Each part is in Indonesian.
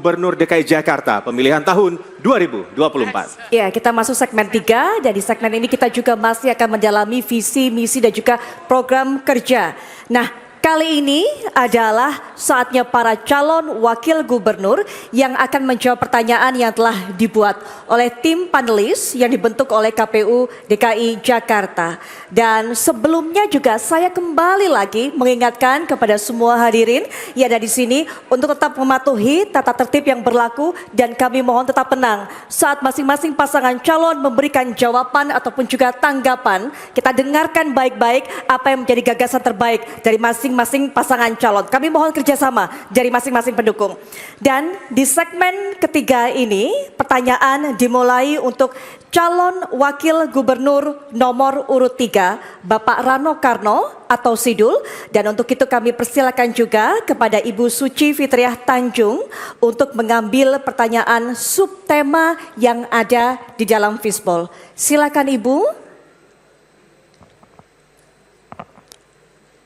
Gubernur DKI Jakarta pemilihan tahun 2024. Ya, kita masuk segmen 3 dan di segmen ini kita juga masih akan mendalami visi, misi dan juga program kerja. Nah, kali ini adalah saatnya para calon wakil gubernur yang akan menjawab pertanyaan yang telah dibuat oleh tim panelis yang dibentuk oleh KPU DKI Jakarta. Dan sebelumnya juga saya kembali lagi mengingatkan kepada semua hadirin yang ada di sini untuk tetap mematuhi tata tertib yang berlaku dan kami mohon tetap tenang saat masing-masing pasangan calon memberikan jawaban ataupun juga tanggapan. Kita dengarkan baik-baik apa yang menjadi gagasan terbaik dari masing-masing pasangan calon. Kami mohon kerjasama dari masing-masing pendukung. Dan di segmen ketiga ini pertanyaan dimulai untuk calon wakil gubernur nomor urut 3 Bapak Rano Karno atau Sidul. Dan untuk itu kami persilakan juga kepada Ibu Suci Fitriah Tanjung untuk mengambil pertanyaan subtema yang ada di dalam fishbowl. Silakan Ibu.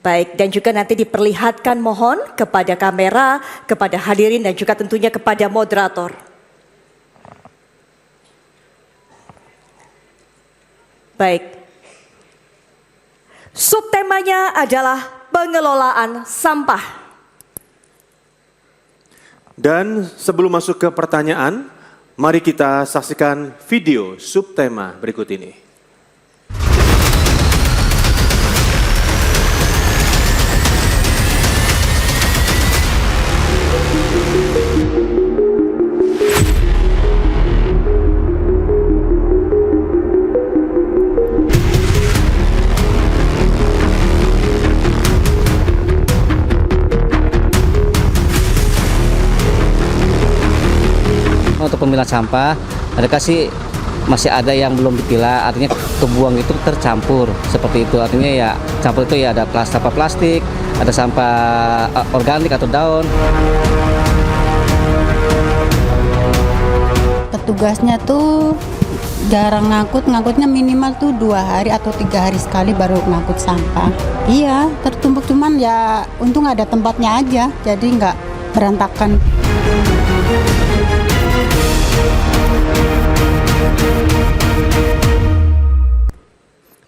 Baik, dan juga nanti diperlihatkan mohon kepada kamera, kepada hadirin dan juga tentunya kepada moderator. Baik. Subtemanya adalah pengelolaan sampah. Dan sebelum masuk ke pertanyaan, mari kita saksikan video subtema berikut ini. Untuk pemilahan sampah, adakah sih masih ada yang belum dipilah, artinya kebuang itu tercampur seperti itu, artinya ya campur itu ya ada sampah plastik, ada sampah organik atau daun. Petugasnya tuh jarang ngangkutnya minimal tuh 2 hari atau 3 hari sekali baru ngangkut sampah. Iya, tertumpuk cuman ya untung ada tempatnya aja, jadi nggak berantakan.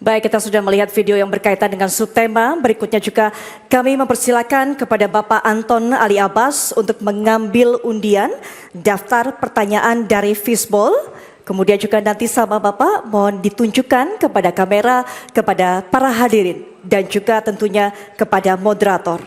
Baik, kita sudah melihat video yang berkaitan dengan subtema. Berikutnya juga kami mempersilakan kepada Bapak Anton Ali Abbas untuk mengambil undian daftar pertanyaan dari fishbowl. Kemudian juga nanti sama Bapak mohon ditunjukkan kepada kamera, kepada para hadirin dan juga tentunya kepada moderator.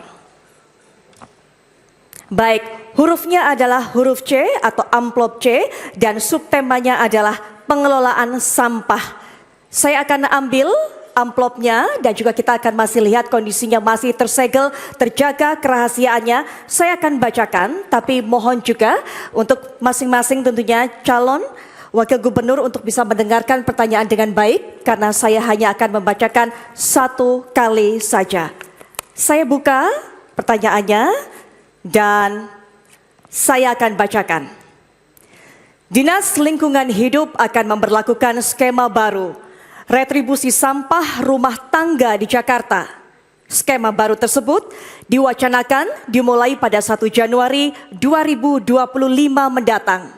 Baik, hurufnya adalah huruf C atau amplop C dan subtemanya adalah pengelolaan sampah. Saya akan ambil amplopnya dan juga kita akan masih lihat kondisinya masih tersegel, terjaga kerahasiaannya. Saya akan bacakan, tapi mohon juga untuk masing-masing tentunya calon wakil gubernur untuk bisa mendengarkan pertanyaan dengan baik karena saya hanya akan membacakan 1 kali saja. Saya buka pertanyaannya dan saya akan bacakan. Dinas Lingkungan Hidup akan memberlakukan skema baru retribusi sampah rumah tangga di Jakarta. Skema baru tersebut diwacanakan dimulai pada 1 Januari 2025 mendatang.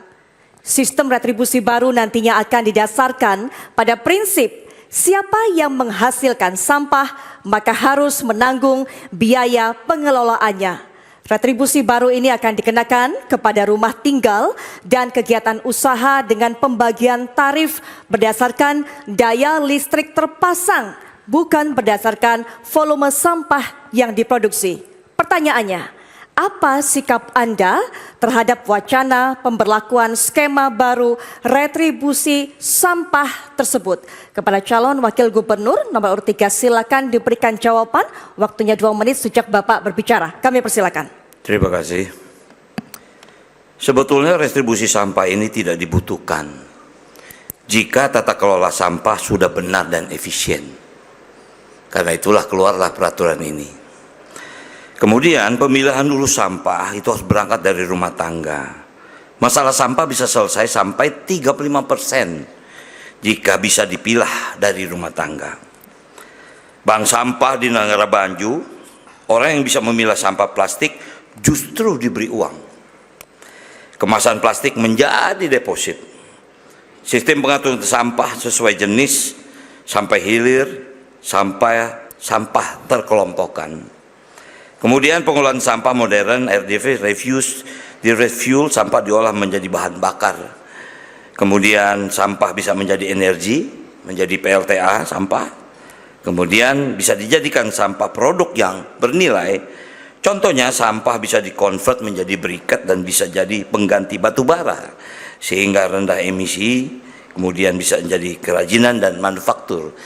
Sistem retribusi baru nantinya akan didasarkan pada prinsip siapa yang menghasilkan sampah maka harus menanggung biaya pengelolaannya. Retribusi baru ini akan dikenakan kepada rumah tinggal dan kegiatan usaha dengan pembagian tarif berdasarkan daya listrik terpasang, bukan berdasarkan volume sampah yang diproduksi. Pertanyaannya, apa sikap Anda terhadap wacana pemberlakuan skema baru retribusi sampah tersebut? Kepada calon wakil gubernur nomor urut 3 silakan diberikan jawaban. Waktunya 2 menit sejak Bapak berbicara. Kami persilakan. Terima kasih. Sebetulnya retribusi sampah ini tidak dibutuhkan jika tata kelola sampah sudah benar dan efisien. Karena itulah keluarlah peraturan ini. Kemudian pemilahan hulu sampah itu harus berangkat dari rumah tangga. Masalah sampah bisa selesai sampai 35% jika bisa dipilah dari rumah tangga. Bank sampah di Nagara Banju, orang yang bisa memilah sampah plastik justru diberi uang. Kemasan plastik menjadi deposit. Sistem pengaturan sampah sesuai jenis sampai hilir, sampai sampah terkelompokkan. Kemudian pengolahan sampah modern, RDF, refuse, di refuel, sampah diolah menjadi bahan bakar. Kemudian sampah bisa menjadi energi, menjadi PLTA sampah. Kemudian bisa dijadikan sampah produk yang bernilai. Contohnya sampah bisa dikonvert menjadi briket dan bisa jadi pengganti batu bara sehingga rendah emisi, kemudian bisa menjadi kerajinan dan manufaktur.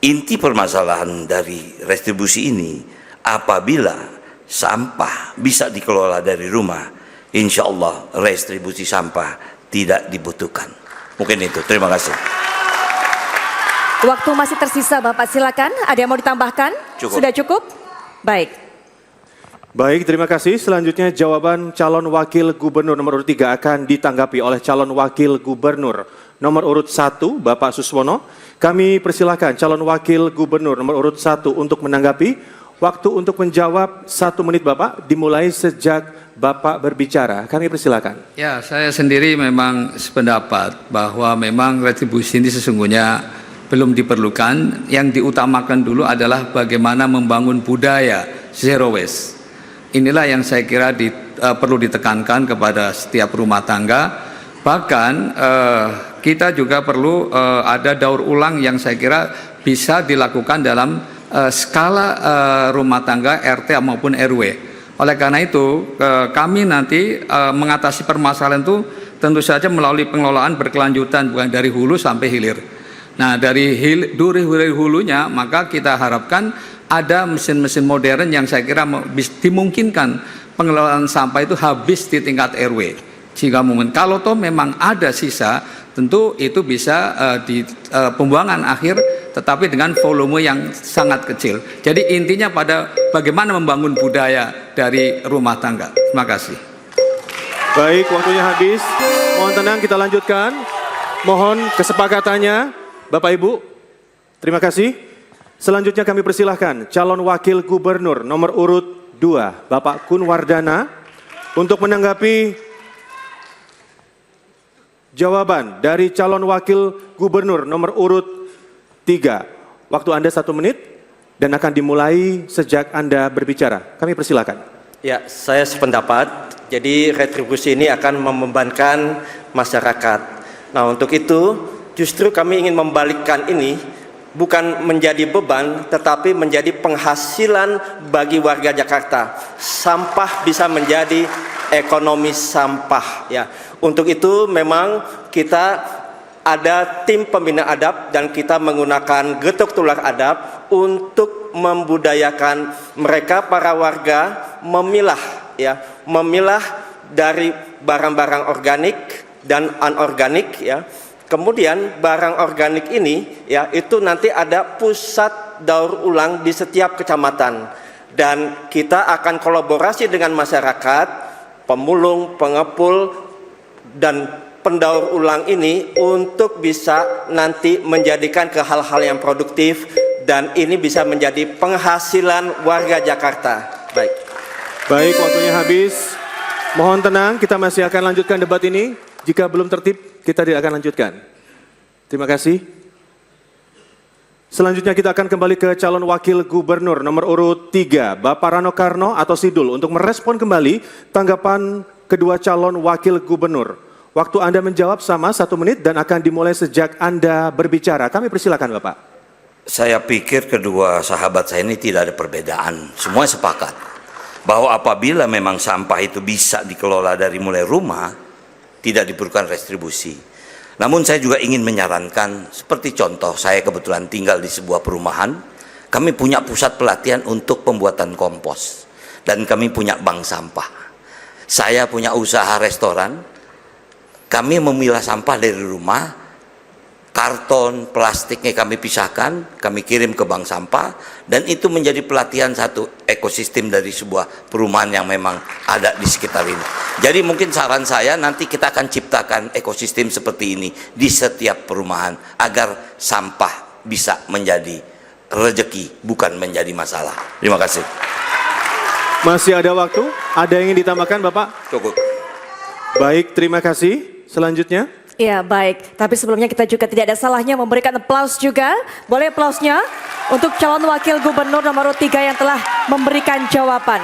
Inti permasalahan dari retribusi ini, apabila sampah bisa dikelola dari rumah, insya Allah retribusi sampah tidak dibutuhkan. Mungkin itu, terima kasih. Waktu masih tersisa Bapak, silakan. Ada yang mau ditambahkan? Cukup. Sudah cukup? Baik. Baik, terima kasih. Selanjutnya jawaban calon wakil gubernur nomor urut 3 akan ditanggapi oleh calon wakil gubernur nomor urut 1, Bapak Suswono. Kami persilahkan calon wakil gubernur nomor urut 1 untuk menanggapi. Waktu untuk menjawab 1 menit Bapak, dimulai sejak Bapak berbicara. Kami persilahkan. Ya, saya sendiri memang sependapat bahwa memang retribusi ini sesungguhnya belum diperlukan. Yang diutamakan dulu adalah bagaimana membangun budaya zero waste. Inilah yang saya kira perlu ditekankan kepada setiap rumah tangga. Bahkan kita juga perlu ada daur ulang yang saya kira bisa dilakukan dalam skala rumah tangga RT maupun RW. Oleh karena itu kami nanti mengatasi permasalahan itu tentu saja melalui pengelolaan berkelanjutan, bukan dari hulu sampai hilir. Nah, dari hulunya maka kita harapkan ada mesin-mesin modern yang saya kira dimungkinkan pengelolaan sampah itu habis di tingkat RW. Jika mungkin, kalau toh memang ada sisa, tentu itu bisa di pembuangan akhir, tetapi dengan volume yang sangat kecil. Jadi intinya pada bagaimana membangun budaya dari rumah tangga. Terima kasih. Baik, waktunya habis. Mohon tenang, kita lanjutkan. Mohon kesepakatannya, Bapak Ibu. Terima kasih. Selanjutnya kami persilahkan calon wakil gubernur nomor urut 2, Bapak Kunwardana, untuk menanggapi jawaban dari calon wakil gubernur nomor urut 3. Waktu Anda 1 menit dan akan dimulai sejak Anda berbicara. Kami persilahkan. Ya, saya sependapat. Jadi retribusi ini akan membebankan masyarakat. Nah, untuk itu justru kami ingin membalikkan ini, bukan menjadi beban, tetapi menjadi penghasilan bagi warga Jakarta. Sampah bisa menjadi ekonomi sampah. Ya, untuk itu memang kita ada tim pembina adab dan kita menggunakan getuk tular adab untuk membudayakan mereka para warga memilah dari barang-barang organik dan anorganik ya. Kemudian barang organik ini ya itu nanti ada pusat daur ulang di setiap kecamatan dan kita akan kolaborasi dengan masyarakat, pemulung, pengepul dan pendaur ulang ini untuk bisa nanti menjadikan ke hal-hal yang produktif dan ini bisa menjadi penghasilan warga Jakarta. Baik, waktunya habis. Mohon tenang, kita masih akan lanjutkan debat ini. Jika belum tertib, kita tidak akan lanjutkan. Terima kasih. Selanjutnya kita akan kembali ke calon wakil gubernur nomor urut 3, Bapak Rano Karno atau Sidul, untuk merespon kembali tanggapan kedua calon wakil gubernur. Waktu Anda menjawab sama 1 menit dan akan dimulai sejak Anda berbicara. Kami persilakan Bapak. Saya pikir kedua sahabat saya ini tidak ada perbedaan. Semua sepakat bahwa apabila memang sampah itu bisa dikelola dari mulai rumah, tidak diperlukan retribusi. Namun saya juga ingin menyarankan, seperti contoh saya kebetulan tinggal di sebuah perumahan, kami punya pusat pelatihan untuk pembuatan kompos, dan kami punya bank sampah. Saya punya usaha restoran, kami memilah sampah dari rumah, karton, plastiknya kami pisahkan, kami kirim ke bank sampah, dan itu menjadi pelatihan satu ekosistem dari sebuah perumahan yang memang ada di sekitar ini. Jadi mungkin saran saya nanti kita akan ciptakan ekosistem seperti ini di setiap perumahan agar sampah bisa menjadi rezeki, bukan menjadi masalah. Terima kasih. Masih ada waktu? Ada yang ingin ditambahkan Bapak? Cukup. Baik, terima kasih. Selanjutnya. Ya baik, tapi sebelumnya kita juga tidak ada salahnya memberikan aplaus juga. Boleh aplausnya untuk calon wakil gubernur nomor 3 yang telah memberikan jawaban.